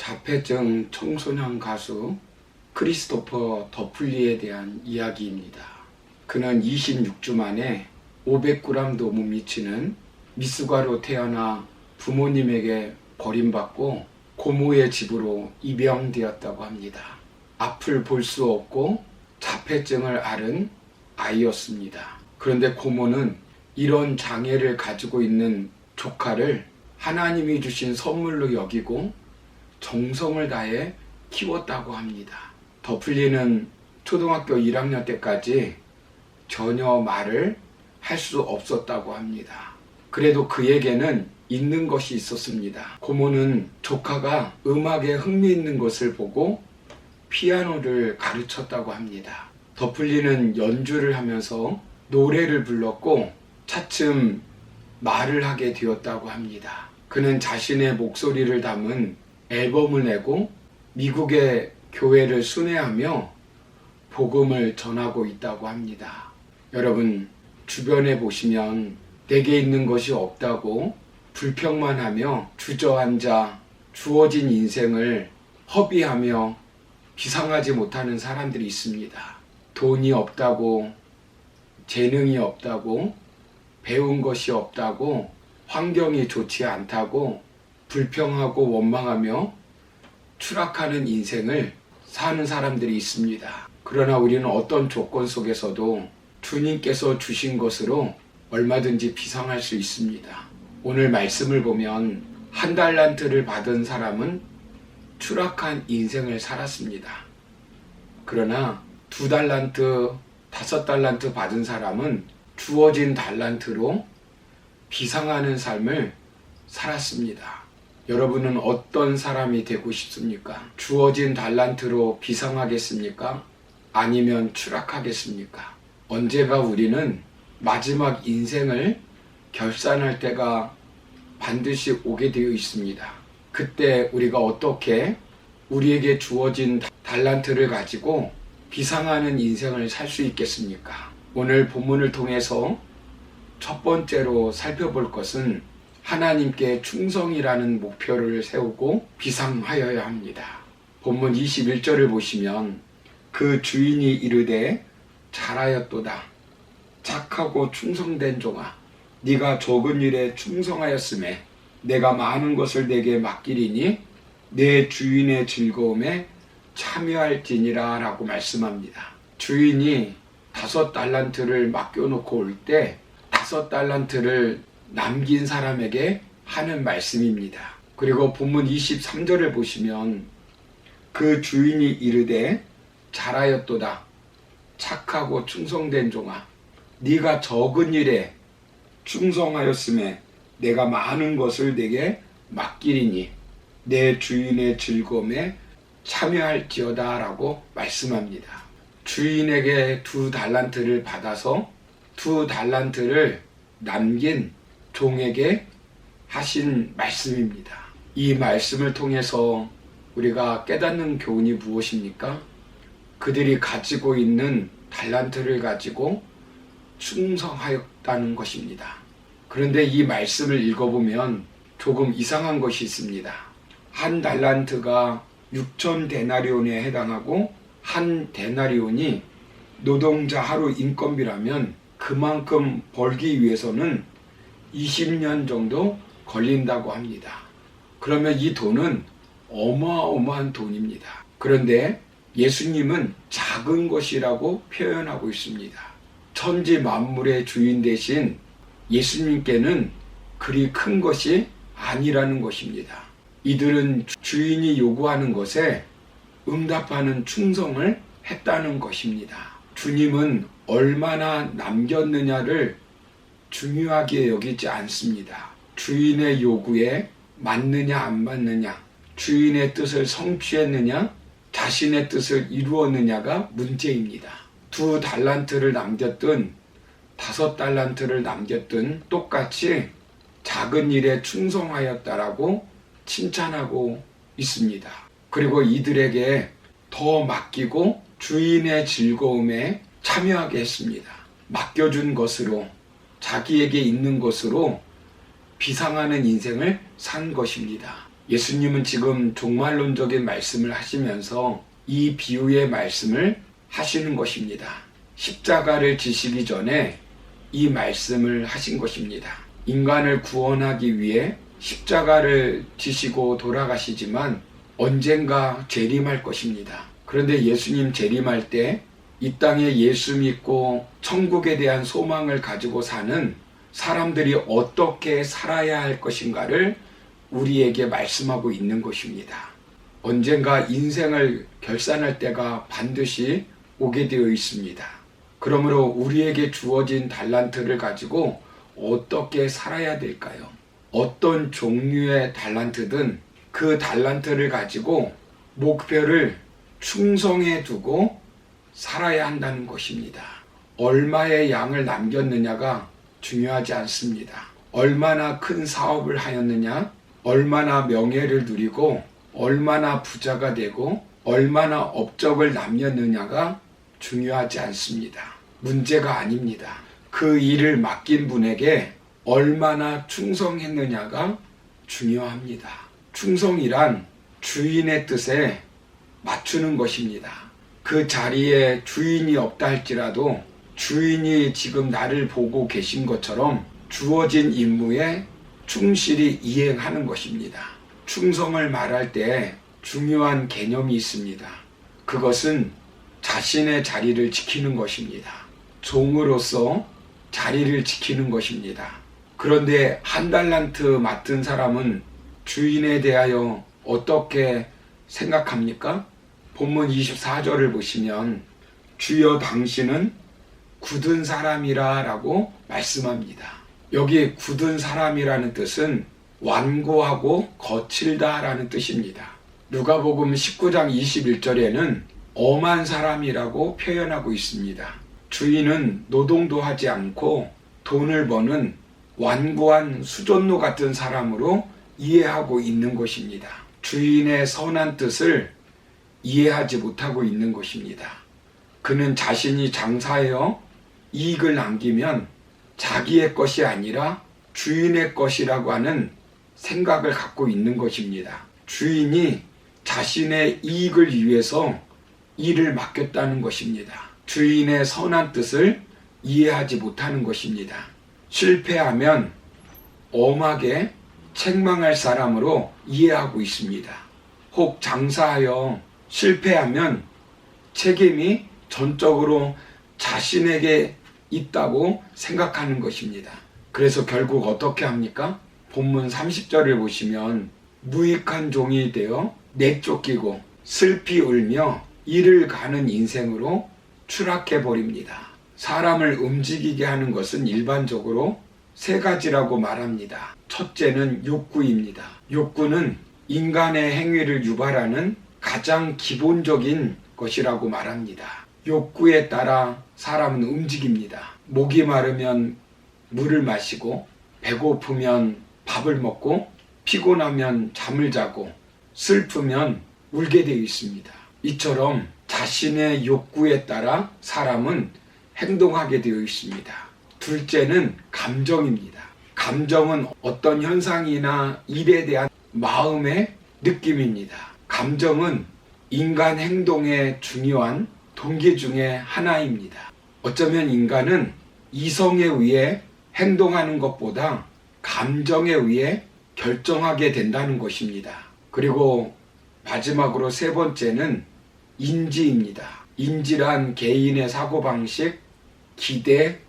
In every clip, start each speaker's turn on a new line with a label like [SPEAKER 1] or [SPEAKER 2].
[SPEAKER 1] 자폐증 청소년 가수 크리스토퍼 더플리에 대한 이야기입니다. 그는 26주 만에 500g도 못 미치는 미숙아로 태어나 부모님에게 버림받고 고모의 집으로 입양되었다고 합니다. 앞을 볼 수 없고 자폐증을 앓은 아이였습니다. 그런데 고모는 이런 장애를 가지고 있는 조카를 하나님이 주신 선물로 여기고 정성을 다해 키웠다고 합니다. 더플리는 초등학교 1학년 때까지 전혀 말을 할 수 없었다고 합니다. 그래도 그에게는 있는 것이 있었습니다. 고모는 조카가 음악에 흥미있는 것을 보고 피아노를 가르쳤다고 합니다. 더플리는 연주를 하면서 노래를 불렀고 차츰 말을 하게 되었다고 합니다. 그는 자신의 목소리를 담은 앨범을 내고 미국의 교회를 순회하며 복음을 전하고 있다고 합니다. 여러분, 주변에 보시면 내게 있는 것이 없다고 불평만 하며 주저앉아 주어진 인생을 허비하며 비상하지 못하는 사람들이 있습니다. 돈이 없다고, 재능이 없다고, 배운 것이 없다고, 환경이 좋지 않다고 불평하고 원망하며 추락하는 인생을 사는 사람들이 있습니다. 그러나 우리는 어떤 조건 속에서도 주님께서 주신 것으로 얼마든지 비상할 수 있습니다. 오늘 말씀을 보면 1달란트를 받은 사람은 추락한 인생을 살았습니다. 그러나 2달란트, 5달란트 받은 사람은 주어진 달란트로 비상하는 삶을 살았습니다. 여러분은 어떤 사람이 되고 싶습니까? 주어진 달란트로 비상하겠습니까? 아니면 추락하겠습니까? 언제가 우리는 마지막 인생을 결산할 때가 반드시 오게 되어 있습니다. 그때 우리가 어떻게 우리에게 주어진 달란트를 가지고 비상하는 인생을 살 수 있겠습니까? 오늘 본문을 통해서 첫 번째로 살펴볼 것은 하나님께 충성이라는 목표를 세우고 비상하여야 합니다. 본문 21절을 보시면 그 주인이 이르되 잘하였도다. 착하고 충성된 종아, 네가 적은 일에 충성하였음에 내가 많은 것을 내게 맡기리니 내 주인의 즐거움에 참여할지니라 라고 말씀합니다. 주인이 5달란트를 맡겨놓고 올 때 5달란트를 남긴 사람에게 하는 말씀입니다. 그리고 본문 23절을 보시면 그 주인이 이르되 잘하였도다. 착하고 충성된 종아, 네가 적은 일에 충성하였음에 내가 많은 것을 내게 맡기리니 내 주인의 즐거움에 참여할지어다 라고 말씀합니다. 주인에게 2달란트를 받아서 2달란트를 남긴 종에게 하신 말씀입니다. 이 말씀을 통해서 우리가 깨닫는 교훈이 무엇입니까? 그들이 가지고 있는 달란트를 가지고 충성하였다는 것입니다. 그런데 이 말씀을 읽어보면 조금 이상한 것이 있습니다. 1달란트가 6,000데나리온에 해당하고 1데나리온이 노동자 하루 인건비라면 그만큼 벌기 위해서는 20년 정도 걸린다고 합니다. 그러면 이 돈은 어마어마한 돈입니다. 그런데 예수님은 작은 것이라고 표현하고 있습니다. 천지 만물의 주인 대신 예수님께는 그리 큰 것이 아니라는 것입니다. 이들은 주인이 요구하는 것에 응답하는 충성을 했다는 것입니다. 주님은 얼마나 남겼느냐를 중요하게 여기지 않습니다. 주인의 요구에 맞느냐 안 맞느냐, 주인의 뜻을 성취했느냐, 자신의 뜻을 이루었느냐가 문제입니다. 2달란트를 남겼든 5달란트를 남겼든 똑같이 작은 일에 충성하였다라고 칭찬하고 있습니다. 그리고 이들에게 더 맡기고 주인의 즐거움에 참여하게 했습니다. 맡겨준 것으로, 자기에게 있는 것으로 비상하는 인생을 산 것입니다. 예수님은 지금 종말론적인 말씀을 하시면서 이 비유의 말씀을 하시는 것입니다. 십자가를 지시기 전에 이 말씀을 하신 것입니다. 인간을 구원하기 위해 십자가를 지시고 돌아가시지만 언젠가 재림할 것입니다. 그런데 예수님 재림할 때 이 땅에 예수 믿고 천국에 대한 소망을 가지고 사는 사람들이 어떻게 살아야 할 것인가를 우리에게 말씀하고 있는 것입니다. 언젠가 인생을 결산할 때가 반드시 오게 되어 있습니다. 그러므로 우리에게 주어진 달란트를 가지고 어떻게 살아야 될까요? 어떤 종류의 달란트든 그 달란트를 가지고 목표를 충성해 두고 살아야 한다는 것입니다. 얼마의 양을 남겼느냐가 중요하지 않습니다. 얼마나 큰 사업을 하였느냐, 얼마나 명예를 누리고 얼마나 부자가 되고 얼마나 업적을 남겼느냐가 중요하지 않습니다. 문제가 아닙니다. 그 일을 맡긴 분에게 얼마나 충성했느냐가 중요합니다. 충성이란 주인의 뜻에 맞추는 것입니다. 그 자리에 주인이 없다 할지라도 주인이 지금 나를 보고 계신 것처럼 주어진 임무에 충실히 이행하는 것입니다. 충성을 말할 때 중요한 개념이 있습니다. 그것은 자신의 자리를 지키는 것입니다. 종으로서 자리를 지키는 것입니다. 그런데 한 달란트 맡은 사람은 주인에 대하여 어떻게 생각합니까? 본문 24절을 보시면 주여 당신은 굳은 사람이라 라고 말씀합니다. 여기 굳은 사람이라는 뜻은 완고하고 거칠다 라는 뜻입니다. 누가복음 19장 21절에는 엄한 사람이라고 표현하고 있습니다. 주인은 노동도 하지 않고 돈을 버는 완고한 수전노 같은 사람으로 이해하고 있는 것입니다. 주인의 선한 뜻을 이해하지 못하고 있는 것입니다. 그는 자신이 장사하여 이익을 남기면 자기의 것이 아니라 주인의 것이라고 하는 생각을 갖고 있는 것입니다. 주인이 자신의 이익을 위해서 일을 맡겼다는 것입니다. 주인의 선한 뜻을 이해하지 못하는 것입니다. 실패하면 엄하게 책망할 사람으로 이해하고 있습니다. 혹 장사하여 실패하면 책임이 전적으로 자신에게 있다고 생각하는 것입니다. 그래서 결국 어떻게 합니까? 본문 30절을 보시면 무익한 종이 되어 내쫓기고 슬피 울며 이를 가는 인생으로 추락해 버립니다. 사람을 움직이게 하는 것은 일반적으로 세 가지라고 말합니다. 첫째는 욕구입니다. 욕구는 인간의 행위를 유발하는 가장 기본적인 것이라고 말합니다. 욕구에 따라 사람은 움직입니다. 목이 마르면 물을 마시고, 배고프면 밥을 먹고, 피곤하면 잠을 자고, 슬프면 울게 되어 있습니다. 이처럼 자신의 욕구에 따라 사람은 행동하게 되어 있습니다. 둘째는 감정입니다. 감정은 어떤 현상이나 일에 대한 마음의 느낌입니다. 감정은 인간 행동의 중요한 동기 중에 하나입니다. 어쩌면 인간은 이성에 의해 행동하는 것보다 감정에 의해 결정하게 된다는 것입니다. 그리고 마지막으로 세 번째는 인지입니다. 인지란 개인의 사고방식, 기대,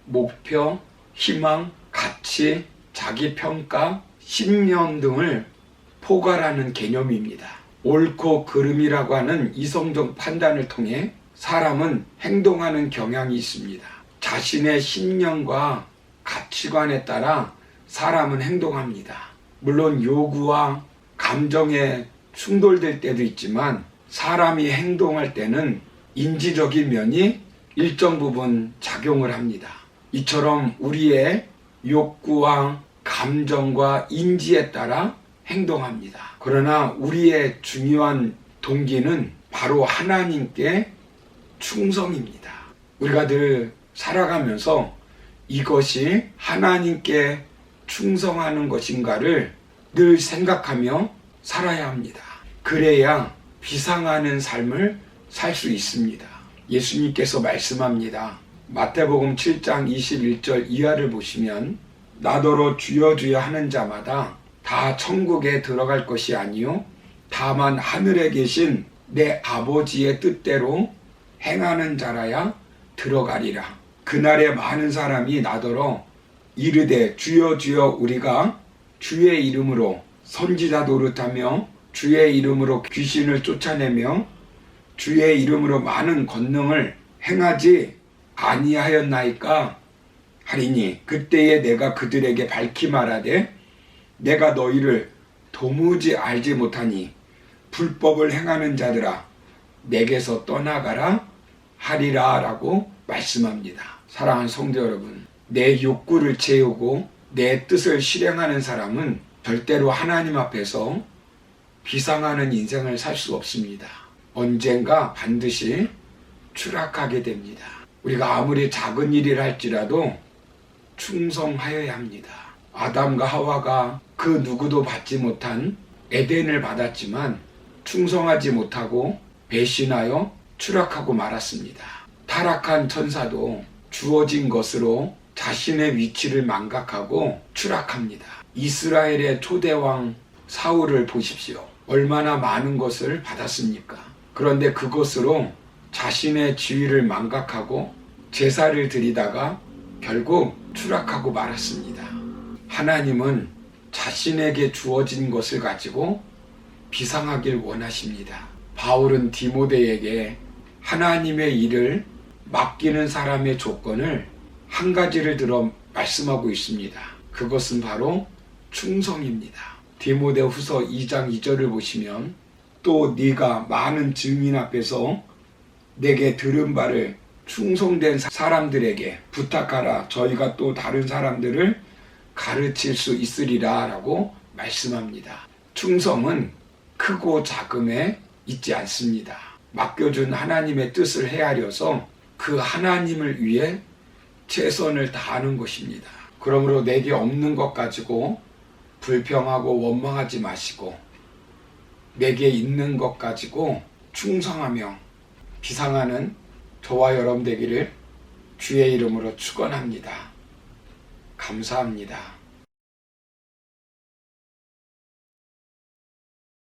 [SPEAKER 1] 목표, 희망, 가치, 자기평가, 신념 등을 포괄하는 개념입니다. 옳고 그름이라고 하는 이성적 판단을 통해 사람은 행동하는 경향이 있습니다. 자신의 신념과 가치관에 따라 사람은 행동합니다. 물론 요구와 감정에 충돌될 때도 있지만 사람이 행동할 때는 인지적인 면이 일정 부분 작용을 합니다. 이처럼 우리의 욕구와 감정과 인지에 따라 행동합니다. 그러나 우리의 중요한 동기는 바로 하나님께 충성입니다. 우리가 늘 살아가면서 이것이 하나님께 충성하는 것인가를 늘 생각하며 살아야 합니다. 그래야 비상하는 삶을 살 수 있습니다. 예수님께서 말씀합니다. 마태복음 7장 21절 이하를 보시면 나더러 주여 주여 하는 자마다 다 천국에 들어갈 것이 아니요 다만 하늘에 계신 내 아버지의 뜻대로 행하는 자라야 들어가리라. 그날에 많은 사람이 나더러 이르되 주여 주여 우리가 주의 이름으로 선지자 노릇하며 주의 이름으로 귀신을 쫓아내며 주의 이름으로 많은 권능을 행하지 아니하였나이까 하리니 그때에 내가 그들에게 밝히 말하되 내가 너희를 도무지 알지 못하니 불법을 행하는 자들아 내게서 떠나가라 하리라 라고 말씀합니다. 사랑하는 성도 여러분, 내 욕구를 채우고 내 뜻을 실행하는 사람은 절대로 하나님 앞에서 비상하는 인생을 살 수 없습니다. 언젠가 반드시 추락하게 됩니다. 우리가 아무리 작은 일을 할지라도 충성하여야 합니다. 아담과 하와가 그 누구도 받지 못한 에덴을 받았지만 충성하지 못하고 배신하여 추락하고 말았습니다. 타락한 천사도 주어진 것으로 자신의 위치를 망각하고 추락합니다. 이스라엘의 초대왕 사울을 보십시오. 얼마나 많은 것을 받았습니까? 그런데 그것으로 자신의 지위를 망각하고 제사를 드리다가 결국 추락하고 말았습니다. 하나님은 자신에게 주어진 것을 가지고 비상하길 원하십니다. 바울은 디모데에게 하나님의 일을 맡기는 사람의 조건을 한 가지를 들어 말씀하고 있습니다. 그것은 바로 충성입니다. 디모데후서 2장 2절을 보시면 또 네가 많은 증인 앞에서 내게 들은 바를 충성된 사람들에게 부탁하라. 저희가 또 다른 사람들을 가르칠 수 있으리라 라고 말씀합니다. 충성은 크고 작음에 있지 않습니다. 맡겨준 하나님의 뜻을 헤아려서 그 하나님을 위해 최선을 다하는 것입니다. 그러므로 내게 없는 것 가지고 불평하고 원망하지 마시고 내게 있는 것 가지고 충성하며 비상하는 저와 여러분 되기를 주의 이름으로 축원합니다. 감사합니다.